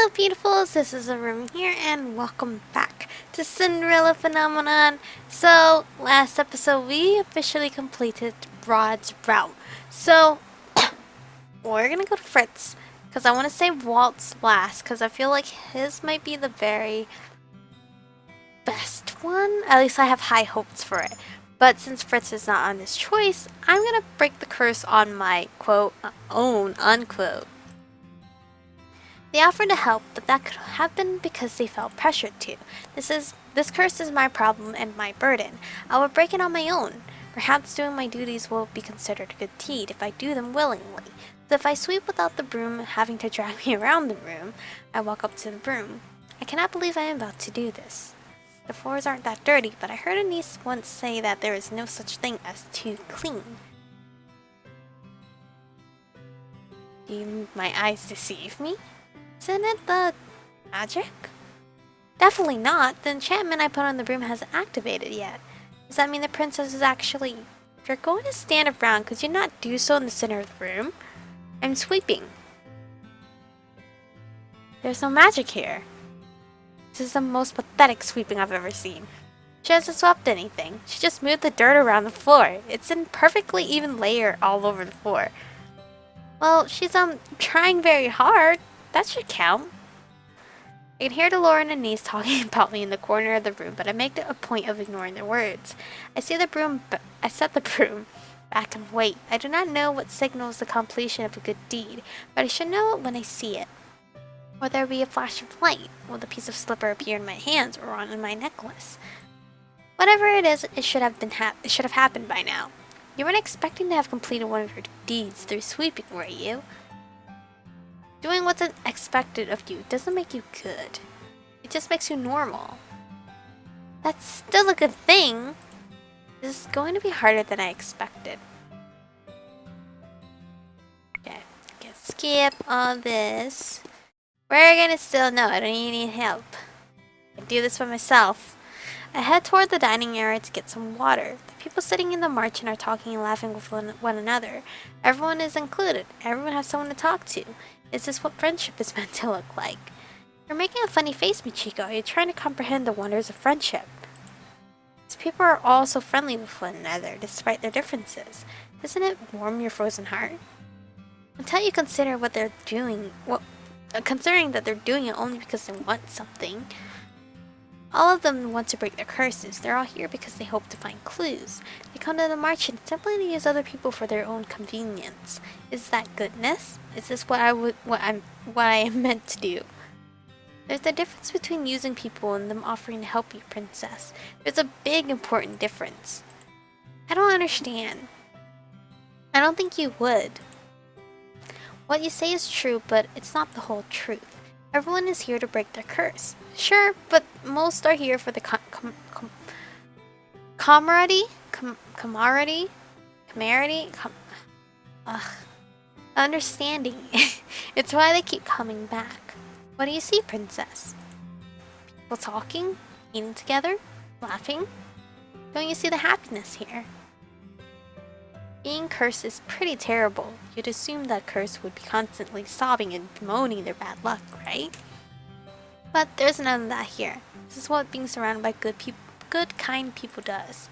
Hello beautifuls, this is Aromie here and welcome back to Cinderella Phenomenon. So, last episode we officially completed Rod's route. So, we're gonna go to Fritz because I want to say Walt's last because I feel like his might be the very best one. At least I have high hopes for it. But since Fritz is not on this choice, I'm gonna break the curse on my quote own unquote. They offered to help, but that could have been because they felt pressured to. This curse is my problem and my burden. I will break it on my own. Perhaps doing my duties will be considered a good deed if I do them willingly. So if I sweep without the broom having to drag me around the room, I walk up to the broom. I cannot believe I am about to do this. The floors aren't that dirty, but I heard a niece once say that there is no such thing as too clean. Do my eyes deceive me? Isn't it the magic? Definitely not. The enchantment I put on the broom hasn't activated yet. Does that mean the princess is actually... If you're going to stand around, could you not do so in the center of the room? I'm sweeping. There's no magic here. This is the most pathetic sweeping I've ever seen. She hasn't swept anything. She just moved the dirt around the floor. It's in perfectly even layer all over the floor. Well, she's trying very hard. That should count. I can hear Delora and Anise talking about me in the corner of the room, but I make a point of ignoring their words. I set the broom back and wait. I do not know what signals the completion of a good deed, but I should know it when I see it. Will there be a flash of light? Will the piece of slipper appear in my hands or on my necklace? Whatever it is, it should have happened by now. You weren't expecting to have completed one of your deeds through sweeping, were you? Doing what's expected of you doesn't make you good. It just makes you normal. That's still a good thing. This is going to be harder than I expected. Okay, skip all this. We're gonna still know I don't even need help. I do this by myself. I head toward the dining area to get some water. The people sitting in the margin are talking and laughing with one another. Everyone is included. Everyone has someone to talk to. Is this what friendship is meant to look like? You're making a funny face, Michiko. Are you trying to comprehend the wonders of friendship? These people are all so friendly with one another, despite their differences. Doesn't it warm your frozen heart? Until you consider what they're doing, considering that they're doing it only because they want something. All of them want to break their curses. They're all here because they hope to find clues. They come to the margin simply to use other people for their own convenience. Is that goodness? Is this what I am meant to do? There's a difference between using people and them offering to help you, princess. There's a big important difference. I don't understand. I don't think you would. What you say is true, but it's not the whole truth. Everyone is here to break their curse. Sure, but most are here for the understanding. It's why they keep coming back. What do you see, princess? People talking, eating together, laughing? Don't you see the happiness here? Being cursed is pretty terrible. You'd assume that curse would be constantly sobbing and bemoaning their bad luck, right? But there's none of that here. This is what being surrounded by good, kind people does.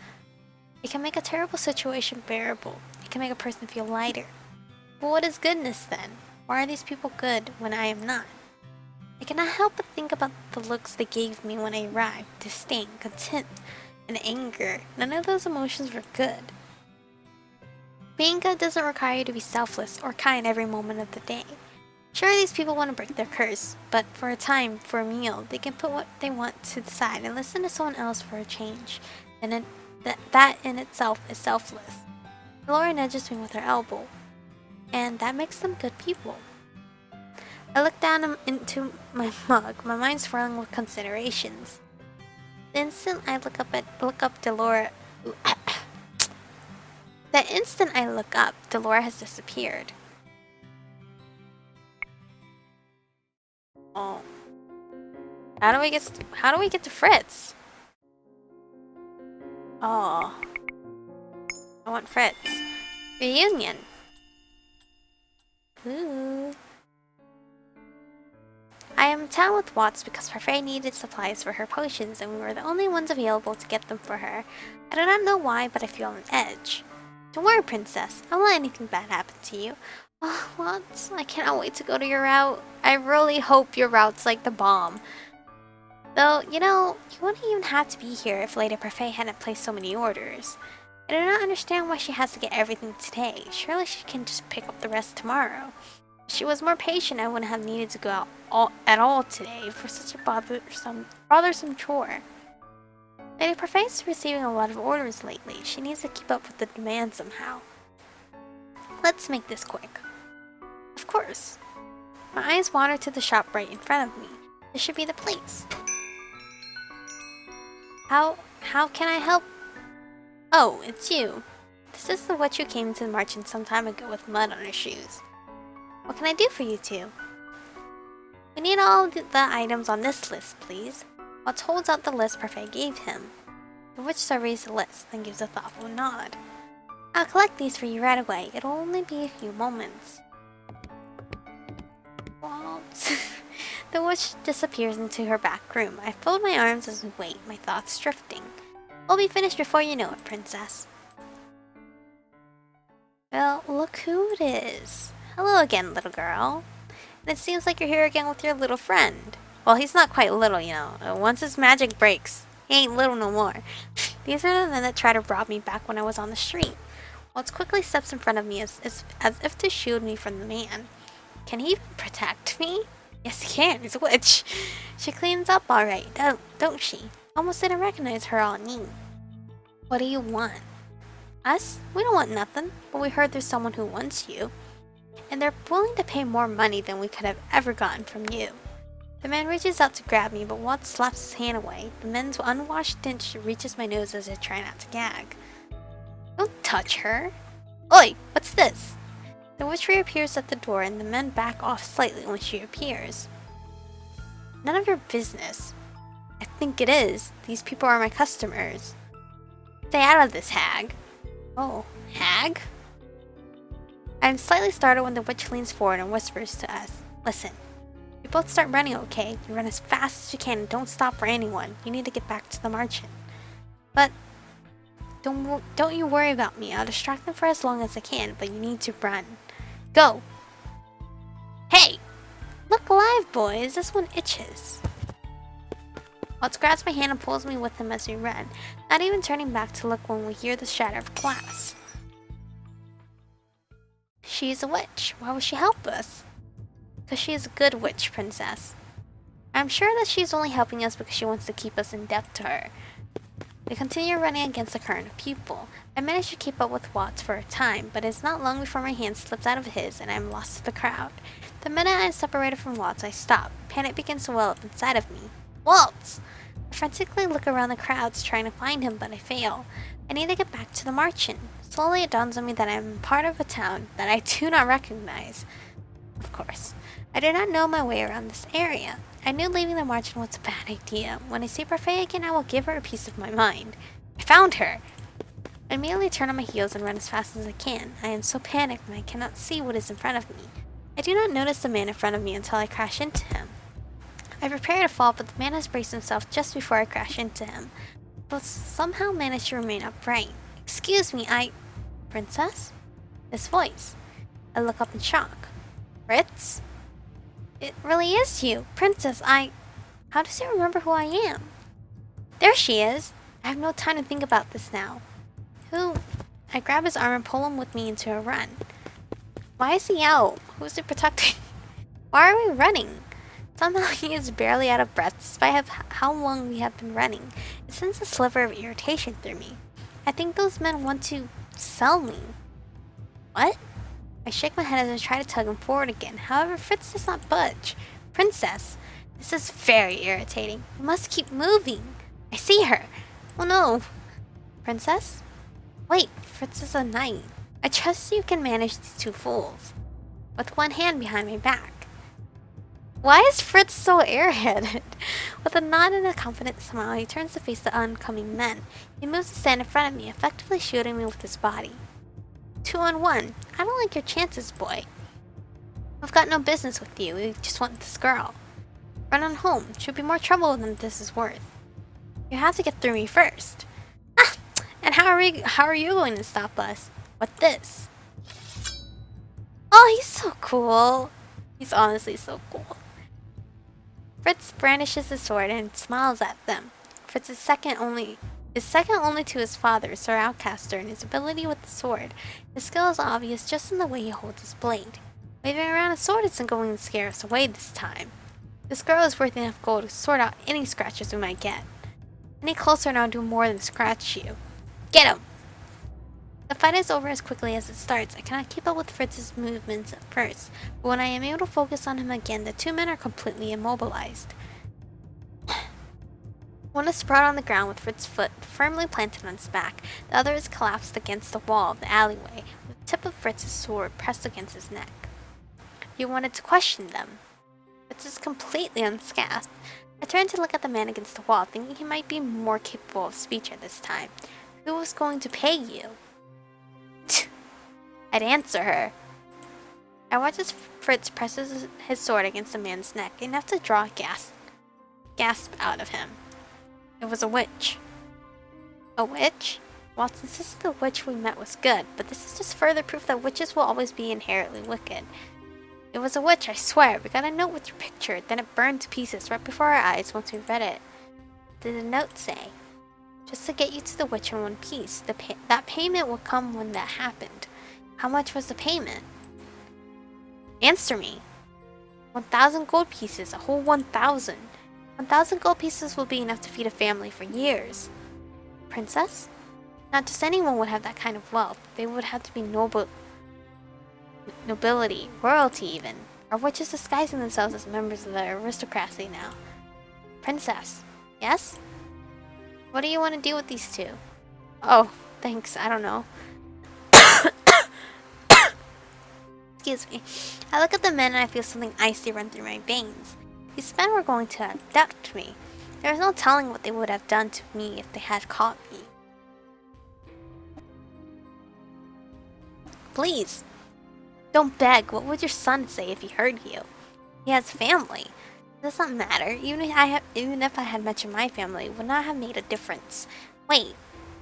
It can make a terrible situation bearable. It can make a person feel lighter. But what is goodness then? Why are these people good when I am not? I cannot help but think about the looks they gave me when I arrived. Disdain, contempt, and anger. None of those emotions were good. Being good doesn't require you to be selfless or kind every moment of the day. Sure, these people want to break their curse, but for a time, for a meal, they can put what they want to the side and listen to someone else for a change. And that in itself is selfless. Laura nudges me with her elbow, and that makes them good people. I look down into my mug, my mind swirling with considerations. The instant I look up Delora. The instant I look up, Delora has disappeared. Oh. How do we get to Fritz? Oh. I want Fritz. Reunion. Ooh. I am in town with Watts because Parfait needed supplies for her potions and we were the only ones available to get them for her. I do not know why, but I feel on edge. Don't worry, Princess. I won't let anything bad happen to you. Oh, Watts, I cannot wait to go to your route. I really hope your route's like the bomb. Though, you know, you wouldn't even have to be here if Lady Parfait hadn't placed so many orders. I do not understand why she has to get everything today. Surely she can just pick up the rest tomorrow. If she was more patient, I wouldn't have needed to go out at all today for such a bothersome chore. Lady Parfait is receiving a lot of orders lately. She needs to keep up with the demand somehow. Let's make this quick. Of course. My eyes wander to the shop right in front of me. This should be the place. How can I help? Oh, it's you. This is the witch who came to the merchant some time ago with mud on her shoes. What can I do for you two? We need all the items on this list, please. Watts holds out the list Parfait gave him. The witch surveys the list, then gives a thoughtful nod. I'll collect these for you right away. It'll only be a few moments. Waltz. The witch disappears into her back room. I fold my arms as we wait, my thoughts drifting. We'll be finished before you know it, Princess. Well, look who it is. Hello again, little girl. And it seems like you're here again with your little friend. Well, he's not quite little, you know. Once his magic breaks, he ain't little no more. These are the men that tried to rob me back when I was on the street. Watts quickly steps in front of me as if to shield me from the man. Can he even protect me? Yes, he can. He's a witch. She cleans up all right, don't she? Almost didn't recognize her on me. What do you want? Us? We don't want nothing, but we heard there's someone who wants you. And they're willing to pay more money than we could have ever gotten from you. The man reaches out to grab me, but Watts slaps his hand away. The man's unwashed stench reaches my nose as I try not to gag. Don't touch her. Oi, what's this? The witch reappears at the door and the men back off slightly when she appears. None of your business. I think it is. These people are my customers. Stay out of this, hag. Oh, hag? I'm slightly startled when the witch leans forward and whispers to us. Listen, you both start running, okay? You run as fast as you can and don't stop for anyone. You need to get back to the merchant. But don't you worry about me. I'll distract them for as long as I can, but you need to run. Go! Hey! Look alive, boys. This one itches. Watts grabs my hand and pulls me with him as we run, not even turning back to look when we hear the shatter of glass. She is a witch. Why would she help us? Because she is a good witch, Princess. I'm sure that she's only helping us because she wants to keep us in debt to her. We continue running against the current of people. I manage to keep up with Watts for a time, but it's not long before my hand slips out of his and I'm lost to the crowd. The minute I'm separated from Watts, I stop. Panic begins to well up inside of me. Watts! I frantically look around the crowds trying to find him, but I fail. I need to get back to the merchant. Slowly it dawns on me that I'm part of a town that I do not recognize. Of course, I do not know my way around this area. I knew leaving the merchant was a bad idea. When I see Parfait again, I will give her a piece of my mind. I found her! I immediately turn on my heels and run as fast as I can. I am so panicked and I cannot see what is in front of me. I do not notice the man in front of me until I crash into him. I prepare to fall, but the man has braced himself just before I crash into him. But somehow manage to remain upright. Excuse me, Princess? This voice. I look up in shock. Fritz? It really is you. Princess, How does he remember who I am? There she is. I have no time to think about this now. Who? I grab his arm and pull him with me into a run. Why is he out? Who's he protecting? Why are we running? Somehow he is barely out of breath despite how long we have been running. It sends a sliver of irritation through me. I think those men want to sell me. What? I shake my head as I try to tug him forward again. However, Fritz does not budge. Princess, this is very irritating. We must keep moving. I see her. Oh no. Princess? Wait, Fritz is a knight. I trust you can manage these two fools. With one hand behind my back. Why is Fritz so airheaded? With a nod and a confident smile, he turns to face the oncoming men. He moves to stand in front of me, effectively shielding me with his body. 2 on 1. I don't like your chances, boy. I've got no business with you. We just want this girl. Run on home. Should be more trouble than this is worth. You have to get through me first. Ah! And how are you going to stop us? With this? Oh, he's so cool. He's honestly so cool. Fritz brandishes his sword and smiles at them. Fritz is second only to his father, Sir Outcaster, in his ability with the sword. His skill is obvious just in the way he holds his blade. Waving around a sword isn't going to scare us away this time. This girl is worth enough gold to sort out any scratches we might get. Any closer and I'll do more than scratch you. Get him! The fight is over as quickly as it starts. I cannot keep up with Fritz's movements at first, but when I am able to focus on him again, the two men are completely immobilized. One is sprawled on the ground with Fritz's foot firmly planted on his back. The other is collapsed against the wall of the alleyway, with the tip of Fritz's sword pressed against his neck. You wanted to question them. Fritz is completely unscathed. I turned to look at the man against the wall, thinking he might be more capable of speech at this time. Who was going to pay you? I'd answer her. I watch as Fritz presses his sword against the man's neck, enough to draw a gasp out of him. It was a witch. A witch? Watson says the witch we met was good, but this is just further proof that witches will always be inherently wicked. It was a witch, I swear. We got a note with your picture, then it burned to pieces right before our eyes once we read it. What did the note say? Just to get you to the witch in one piece. That payment would come when that happened. How much was the payment? Answer me. 1,000 gold pieces, a whole 1,000. 1,000 gold pieces will be enough to feed a family for years. Princess? Not just anyone would have that kind of wealth. They would have to be nobility, royalty even. Are witches disguising themselves as members of the aristocracy now? Princess? Yes? What do you want to do with these two? Oh, thanks, I don't know. Excuse me. I look at the men and I feel something icy run through my veins. These men were going to abduct me. There was no telling what they would have done to me if they had caught me. Please, don't beg. What would your son say if he heard you? He has family. It does not matter. Even if I had mentioned my family, it would not have made a difference. Wait,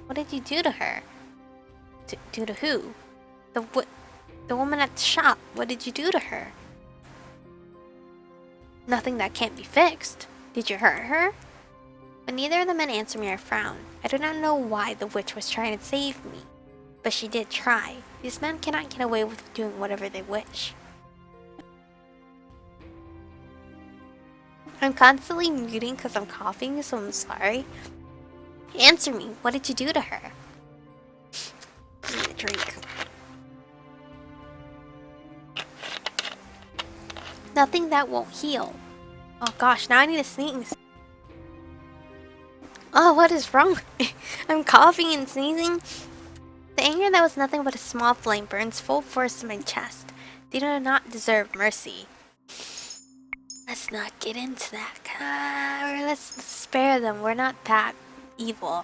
what did you do to her? Do to who? The woman at the shop. What did you do to her? Nothing that can't be fixed. Did you hurt her? When neither of the men answer me, I frown. I do not know why the witch was trying to save me, but she did try. These men cannot get away with doing whatever they wish. I'm constantly muting because I'm coughing, so I'm sorry. Answer me. What did you do to her? I need a drink. Nothing that won't heal. Oh gosh, now I need to sneeze. Oh, what is wrong with me? I'm coughing and sneezing. The anger that was nothing but a small flame burns full force in my chest. They do not deserve mercy. Let's not get into that. Let's spare them. We're not that evil.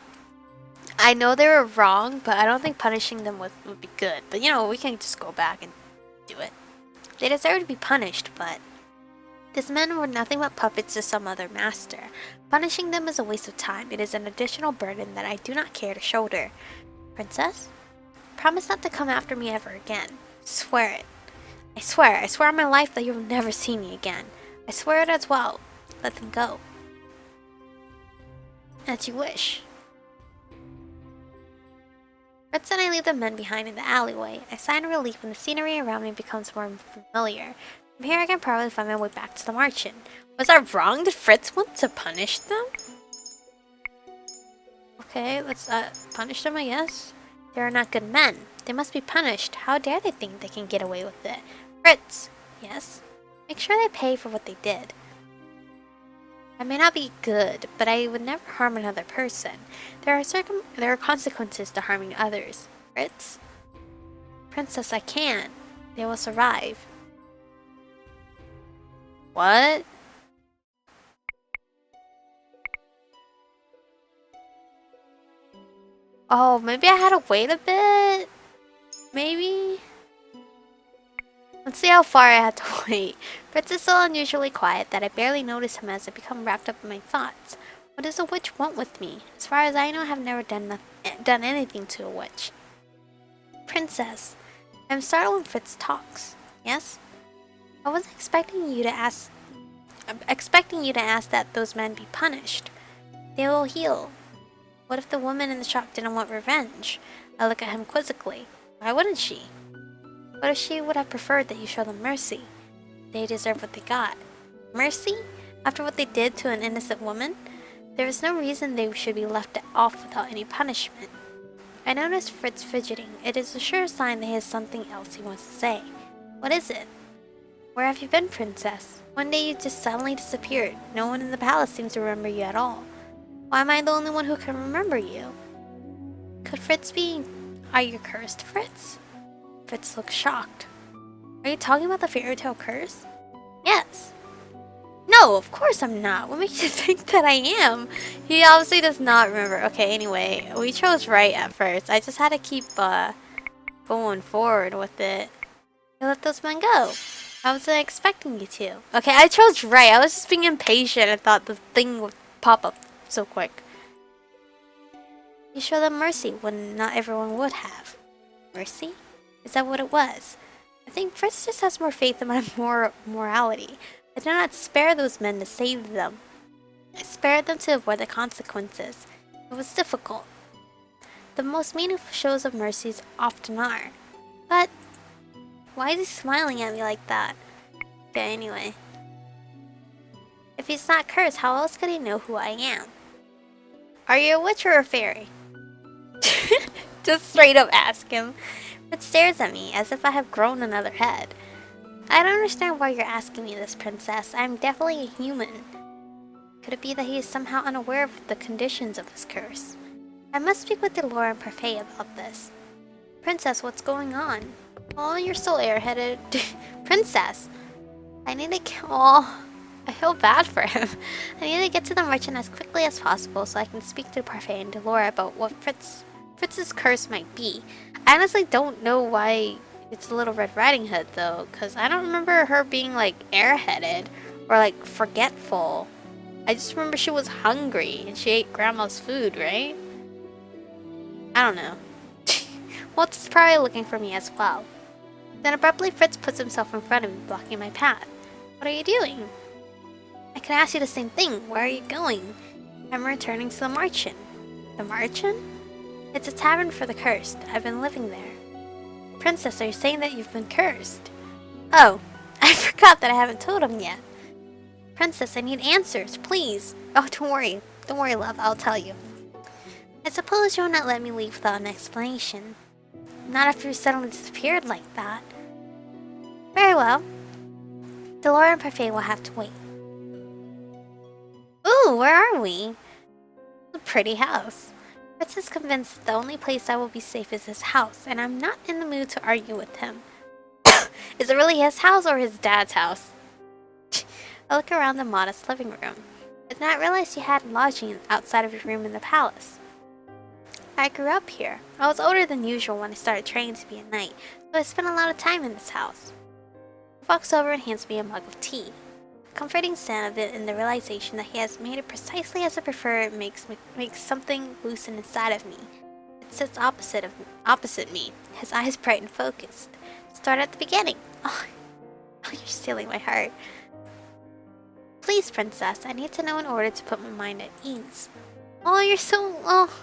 I know they were wrong, but I don't think punishing them would be good. But you know, we can just go back and do it. They deserve to be punished, but these men were nothing but puppets to some other master. Punishing them is a waste of time. It is an additional burden that I do not care to shoulder. Princess? Promise not to come after me ever again. Swear it. I swear on my life that you will never see me again. I swear it as well. Let them go. As you wish. Fritz and I leave the men behind in the alleyway. I sigh in relief when the scenery around me becomes more familiar. From here I can probably find my way back to the margin. Was I wrong? Did Fritz want to punish them? Okay, let's punish them, I guess. They are not good men. They must be punished. How dare they think they can get away with it? Fritz! Yes? Make sure they pay for what they did. I may not be good, but I would never harm another person. There are consequences to harming others. Fritz? Princess, I can't. They will survive. What? Oh, maybe I had to wait a bit? Maybe? Let's see how far I have to wait. Fritz is so unusually quiet that I barely notice him as I become wrapped up in my thoughts. What does a witch want with me? As far as I know, I have never done anything to a witch. Princess, I'm startled when Fritz talks. Yes? I wasn't expecting you to ask. I'm expecting you to ask that those men be punished. They will heal. What if the woman in the shop didn't want revenge? I look at him quizzically. Why wouldn't she? What if she would have preferred that you show them mercy? They deserve what they got. Mercy? After what they did to an innocent woman? There is no reason they should be left off without any punishment. I notice Fritz fidgeting. It is a sure sign that he has something else he wants to say. What is it? Where have you been, Princess? One day you just suddenly disappeared. No one in the palace seems to remember you at all. Why am I the only one who can remember you? Could Fritz be... Are you cursed, Fritz? Fritz looks shocked. Are you talking about the fairy tale curse? Yes. No, of course I'm not. What makes you think that I am? He obviously does not remember. Okay, anyway, we chose right at first. I just had to keep going forward with it. You let those men go. I wasn't expecting you to. Okay, I chose right. I was just being impatient. I thought the thing would pop up so quick. You show them mercy when not everyone would have. Mercy? Is that what it was? I think Fritz just has more faith in my morality. I did not spare those men to save them. I spared them to avoid the consequences. It was difficult. The most meaningful shows of mercy often are. But why is he smiling at me like that? Okay, anyway. If he's not cursed, how else could he know who I am? Are you a witch or a fairy? Just straight up ask him. It stares at me as if I have grown another head. I don't understand why you're asking me this, Princess. I'm definitely a human. Could it be that he is somehow unaware of the conditions of his curse? I must speak with Delora and Parfait about this. Princess, what's going on? Oh, you're so airheaded. Princess! I need to... Oh, I feel bad for him. I need to get to the merchant as quickly as possible so I can speak to Parfait and Delora about what Fritz's curse might be. I honestly don't know why it's a Little Red Riding Hood, though, because I don't remember her being, like, airheaded or, like, forgetful. I just remember she was hungry and she ate Grandma's food, right? I don't know. Waltz is probably looking for me as well. Then abruptly, Fritz puts himself in front of me, blocking my path. What are you doing? I can ask you the same thing. Where are you going? I'm returning to the Marchand. The Marchand? It's a tavern for the cursed. I've been living there. Princess, are you saying that you've been cursed? Oh, I forgot that I haven't told him yet. Princess, I need answers, please. Oh, don't worry. Don't worry, love. I'll tell you. I suppose you'll not let me leave without an explanation. Not after you suddenly disappeared like that. Very well. Delora and Parfait will have to wait. Ooh, where are we? A pretty house. Fritz is convinced that the only place I will be safe is his house, and I'm not in the mood to argue with him. Is it really his house or his dad's house? I look around the modest living room. I did not realize you had lodging outside of your room in the palace. I grew up here. I was older than usual when I started training to be a knight, so I spent a lot of time in this house. He walks over and hands me a mug of tea. The comforting sound of it and the realization that he has made it precisely as I prefer it makes something loosen inside of me. It sits opposite me, his eyes bright and focused. Start at the beginning. Oh, you're stealing my heart. Please, Princess, I need to know in order to put my mind at ease. Oh, you're so... Oh.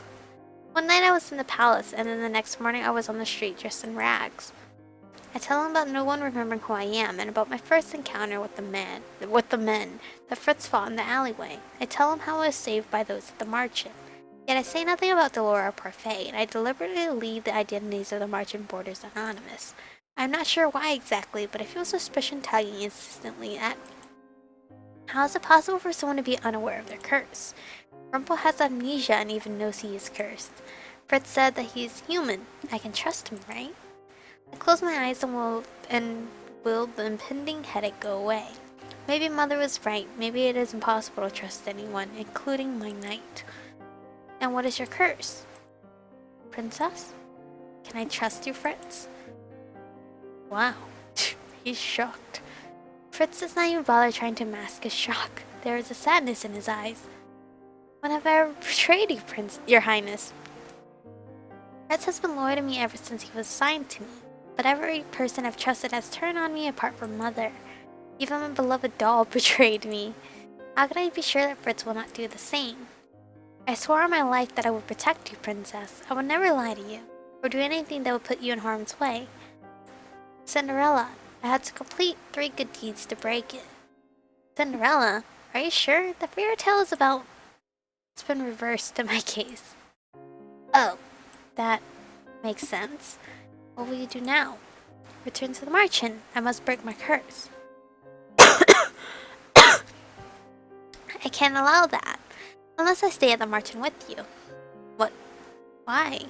One night I was in the palace, and then the next morning I was on the street dressed in rags. I tell him about no one remembering who I am, and about my first encounter with the men that Fritz fought in the alleyway. I tell him how I was saved by those at the Marchand. Yet I say nothing about Delora or Parfait, and I deliberately leave the identities of the Marchand boarders anonymous. I'm not sure why exactly, but I feel suspicion tugging insistently at me. How is it possible for someone to be unaware of their curse? Rumple has amnesia and even knows he is cursed. Fritz said that he is human. I can trust him, right? I close my eyes and will the impending headache go away. Maybe Mother was right. Maybe it is impossible to trust anyone, including my knight. And what is your curse? Princess? Can I trust you, Fritz? Wow. He's shocked. Fritz does not even bother trying to mask his shock. There is a sadness in his eyes. When have I ever betrayed you, Your Highness? Fritz has been loyal to me ever since he was assigned to me, but every person I've trusted has turned on me apart from Mother. Even my beloved doll betrayed me. How can I be sure that Fritz will not do the same? I swore on my life that I would protect you, Princess. I would never lie to you, or do anything that would put you in harm's way. Cinderella, I had to complete 3 good deeds to break it. Cinderella? Are you sure? The fairy tale is about... It's been reversed in my case. Oh, that makes sense. What will you do now? Return to the merchant. I must break my curse. I can't allow that. Unless I stay at the merchant with you. What? Why?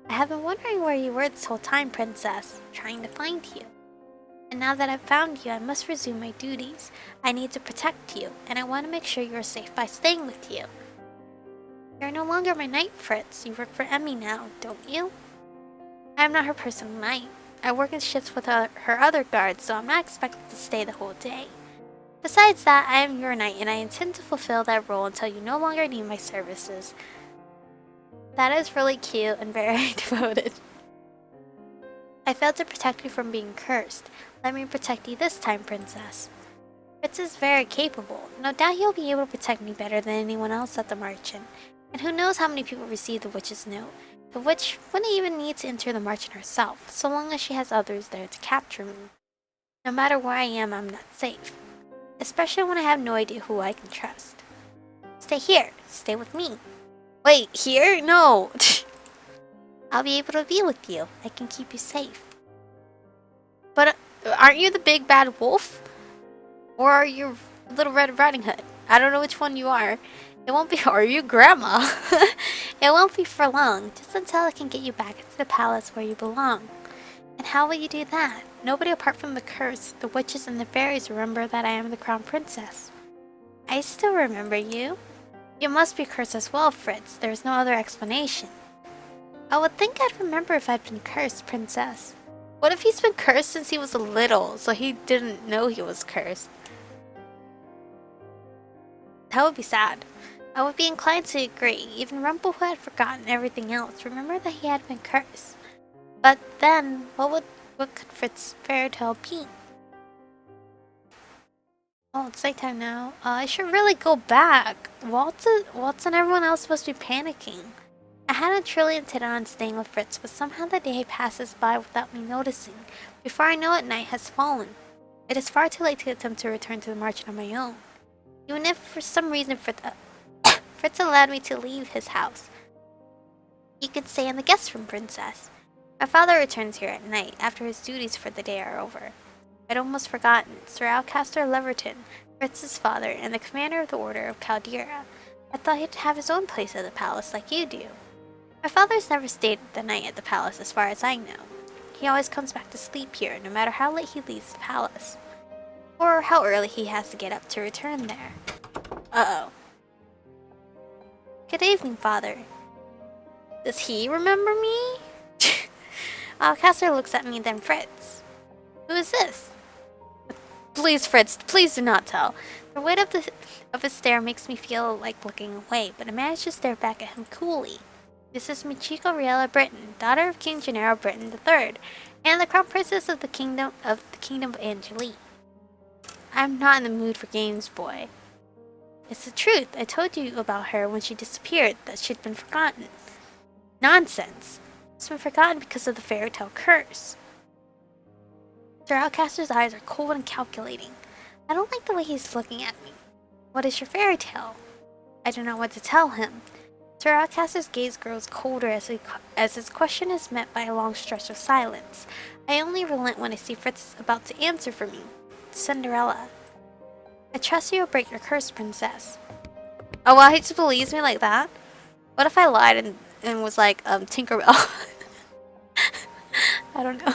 I have been wondering where you were this whole time, Princess. Trying to find you. And now that I've found you, I must resume my duties. I need to protect you, and I want to make sure you are safe by staying with you. You're no longer my knight, Fritz. You work for Emmy now, don't you? I am not her personal knight. I work in shifts with her other guards, so I'm not expected to stay the whole day. Besides that, I am your knight, and I intend to fulfill that role until you no longer need my services. That is really cute and very devoted. I failed to protect you from being cursed. Let me protect you this time, Princess. Fritz is very capable. No doubt he'll be able to protect me better than anyone else at the merchant. And who knows how many people received the witch's note. The witch wouldn't even need to enter the merchant herself, so long as she has others there to capture me. No matter where I am, I'm not safe. Especially when I have no idea who I can trust. Stay here. Stay with me. Wait, here? No. I'll be able to be with you. I can keep you safe. But aren't you the big bad wolf? Or are you Little Red Riding Hood? I don't know which one you are. It won't be... Are you Grandma? It won't be for long. Just until I can get you back into the palace where you belong. And how will you do that? Nobody apart from the curse, the witches and the fairies remember that I am the crown princess. I still remember you. You must be cursed as well, Fritz. There's no other explanation. I would think I'd remember if I'd been cursed, Princess. What if he's been cursed since he was little, so he didn't know he was cursed? That would be sad. I would be inclined to agree. Even Rumple, who had forgotten everything else, remembered that he had been cursed. But then, what could Fritz's fairy tale be? Oh, it's nighttime now. I should really go back. Waltz and everyone else must be panicking. I hadn't truly intended on staying with Fritz, but somehow the day passes by without me noticing. Before I know it, night has fallen. It is far too late to attempt to return to the merchant on my own. Even if for some reason Fritz allowed me to leave his house, you could stay in the guest room, Princess. My father returns here at night after his duties for the day are over. I'd almost forgotten. Sir Alcaster Leverton, Fritz's father, and the commander of the Order of Caldera. I thought he'd have his own place at the palace like you do. My father's never stayed the night at the palace as far as I know. He always comes back to sleep here, no matter how late he leaves the palace. Or how early he has to get up to return there. Uh-oh. Good evening, Father. Does he remember me? Alcaster looks at me, then Fritz. Who is this? Please, Fritz, please do not tell. The weight of his stare makes me feel like looking away, but I manage to stare back at him coolly. This is Michiko Riella Britain, daughter of King Gennaro Britain III, and the crown princess of the kingdom of Angeli. I'm not in the mood for games, boy. It's the truth. I told you about her when she disappeared, that she'd been forgotten. Nonsense. It's been forgotten because of the fairy tale curse. Sir Alcaster's eyes are cold and calculating. I don't like the way he's looking at me. What is your fairy tale? I don't know what to tell him. Sir Alcaster's gaze grows colder as his question is met by a long stretch of silence. I only relent when I see Fritz about to answer for me. Cinderella. I trust you will break your curse, Princess. Oh, well, he just believes me like that? What if I lied and was like, Tinkerbell? I don't know.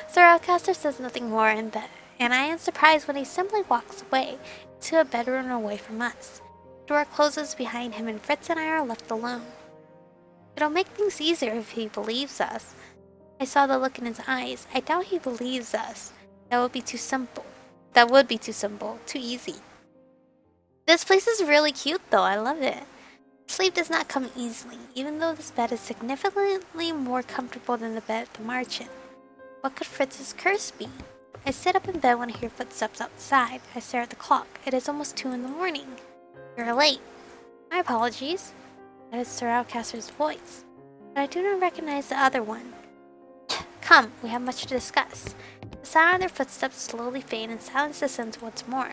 Sir Alcaster says nothing more, and I am surprised when he simply walks away to a bedroom away from us. The door closes behind him, and Fritz and I are left alone. It'll make things easier if he believes us. I saw the look in his eyes. I doubt he believes us. That would be too simple. That would be too simple. Too easy. This place is really cute though. I love it. Sleep does not come easily, even though this bed is significantly more comfortable than the bed at the margin. What could Fritz's curse be? I sit up in bed when I hear footsteps outside. I stare at the clock. It is almost 2 in the morning. You're late. My apologies. That is Sir Alcaster's voice. But I do not recognize the other one. Come, we have much to discuss. The sound of their footsteps slowly fade and silence descends once more.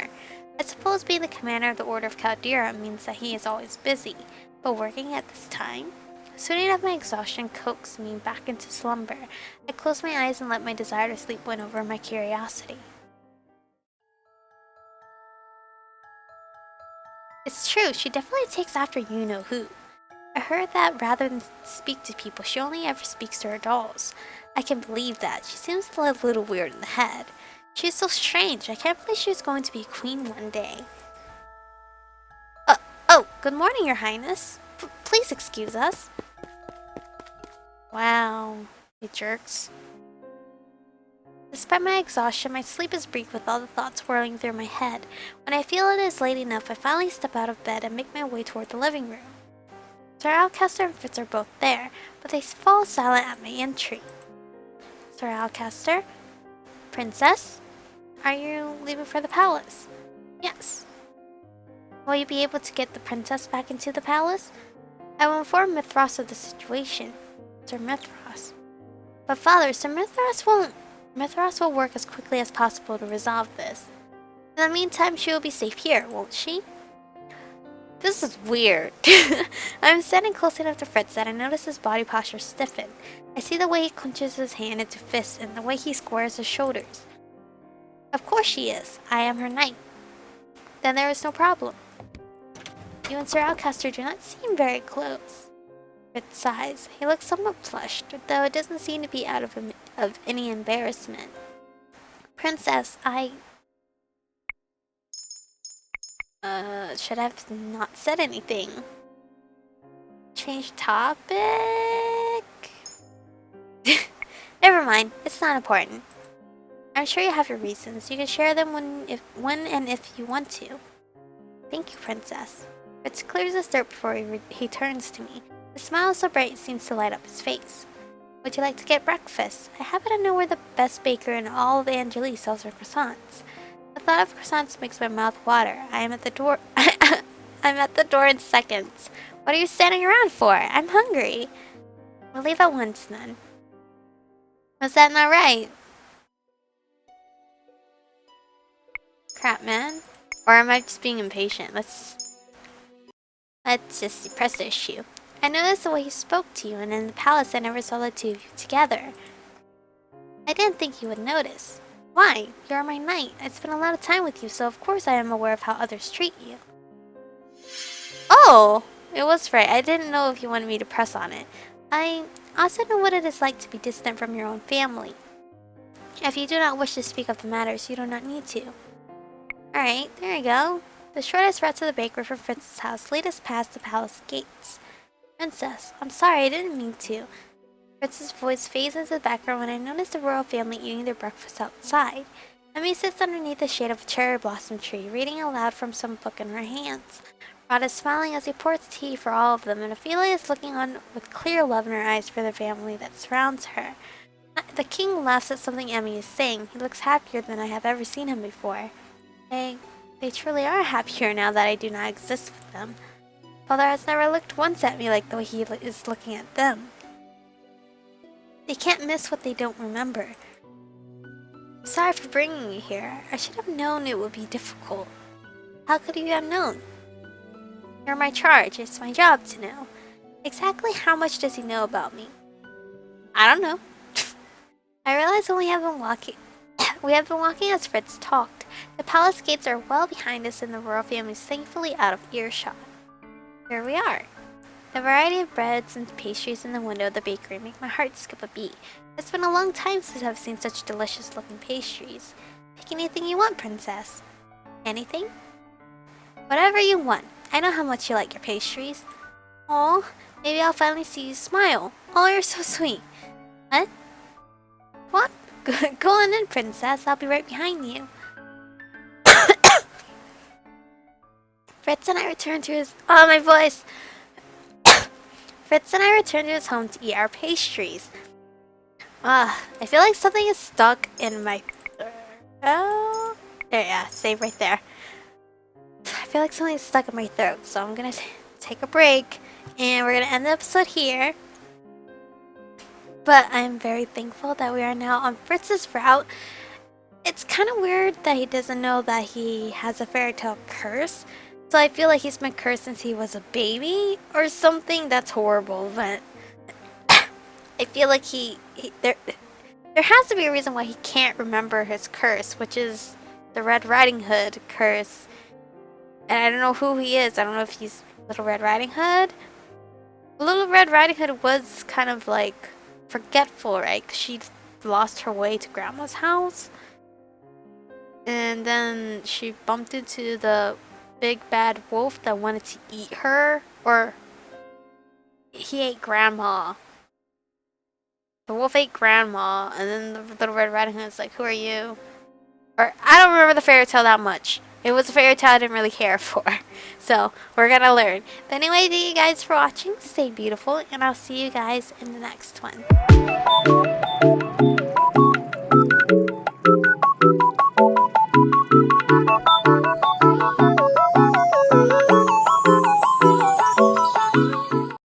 I suppose being the commander of the Order of Caldera means that he is always busy, but working at this time? Soon enough, my exhaustion coaxed me back into slumber. I closed my eyes and let my desire to sleep win over my curiosity. It's true, she definitely takes after you-know-who. I heard that rather than speak to people, she only ever speaks to her dolls. I can believe that. She seems a little weird in the head. She's so strange. I can't believe she's going to be a queen one day. Oh, good morning, Your Highness. Please excuse us. Wow, you jerks. Despite my exhaustion, my sleep is brief with all the thoughts whirling through my head. When I feel it is late enough, I finally step out of bed and make my way toward the living room. Sir Alcaster and Fritz are both there, but they fall silent at my entry. Sir Alcaster? Princess? Are you leaving for the palace? Yes. Will you be able to get the princess back into the palace? I will inform Mithras of the situation. Sir Mithras. But father, Sir Mithras won't. Mithras will work as quickly as possible to resolve this. In the meantime, she will be safe here, won't she? This is weird. I'm standing close enough to Fritz that I notice his body posture stiffen. I see the way he clenches his hand into fists and the way he squares his shoulders. Of course she is. I am her knight. Then there is no problem. You and Sir Alcaster do not seem very close. Fritz sighs. He looks somewhat flushed, though it doesn't seem to be out of any embarrassment. Princess, should have not said anything. Change topic? Never mind, it's not important. I'm sure you have your reasons. You can share them when and if you want to. Thank you, Princess. Fritz clears his throat before he turns to me. The smile so bright it seems to light up his face. Would you like to get breakfast? I happen to know where the best baker in all of Angelie sells her croissants. The thought of croissants makes my mouth water. I am at the door. I'm at the door in seconds. What are you standing around for? I'm hungry. We'll leave at once then. Was that not right? Crap, man. Or am I just being impatient? Let's just press the issue. I noticed the way he spoke to you, and in the palace I never saw the two of you together. I didn't think you would notice. Why? You are my knight. I spent a lot of time with you, so of course I am aware of how others treat you. Oh! It was right. I didn't know if you wanted me to press on it. I also know what it is like to be distant from your own family. If you do not wish to speak of the matters, you do not need to. Alright, there you go. The shortest route to the bakery from Fritz's house lead us past the palace gates. Princess, I'm sorry, I didn't mean to. Fritz's voice fades into the background when I notice the royal family eating their breakfast outside. Emmy sits underneath the shade of a cherry blossom tree, reading aloud from some book in her hands. Rod is smiling as he pours tea for all of them, and Ophelia is looking on with clear love in her eyes for the family that surrounds her. The king laughs at something Emmy is saying. He looks happier than I have ever seen him before. They truly are happier now that I do not exist with them. Father has never looked once at me like the way he is looking at them. They can't miss what they don't remember. Sorry for bringing you here. I should have known it would be difficult. How could you have known? You're my charge. It's my job to know. Exactly how much does he know about me? I don't know. I realize we have been walking as Fritz talked. The palace gates are well behind us and the royal family is thankfully out of earshot. Here we are. The variety of breads and pastries in the window of the bakery make my heart skip a beat. It's been a long time since I've seen such delicious looking pastries. Pick anything you want, Princess. Anything? Whatever you want. I know how much you like your pastries. Aw, maybe I'll finally see you smile. Oh, you're so sweet. What? What? Go on in, princess. I'll be right behind you. Fritz and I returned to his... Oh, my voice! Fritz and I returned to his home to eat our pastries. I feel like something is stuck in my... Oh... There, yeah, save right there. I feel like something's stuck in my throat, so I'm gonna take a break. And we're gonna end the episode here. But I'm very thankful that we are now on Fritz's route. It's kind of weird that he doesn't know that he has a fairy tale curse. So I feel like he's been cursed since he was a baby or something. That's horrible, but I feel like there has to be a reason why he can't remember his curse, which is the Red Riding Hood curse. And I don't know who he is. I don't know if he's Little Red Riding Hood. Little Red Riding Hood was kind of like forgetful, right? 'Cause she lost her way to Grandma's house. And then she bumped into the big bad wolf that wanted to eat her. Or he ate Grandma. The wolf ate Grandma. And then the Little Red Riding Hood's like, who are you? Or I don't remember the fairy tale that much. It was a fairy tale I didn't really care for. So we're gonna learn. But anyway, thank you guys for watching. Stay beautiful. And I'll see you guys in the next one.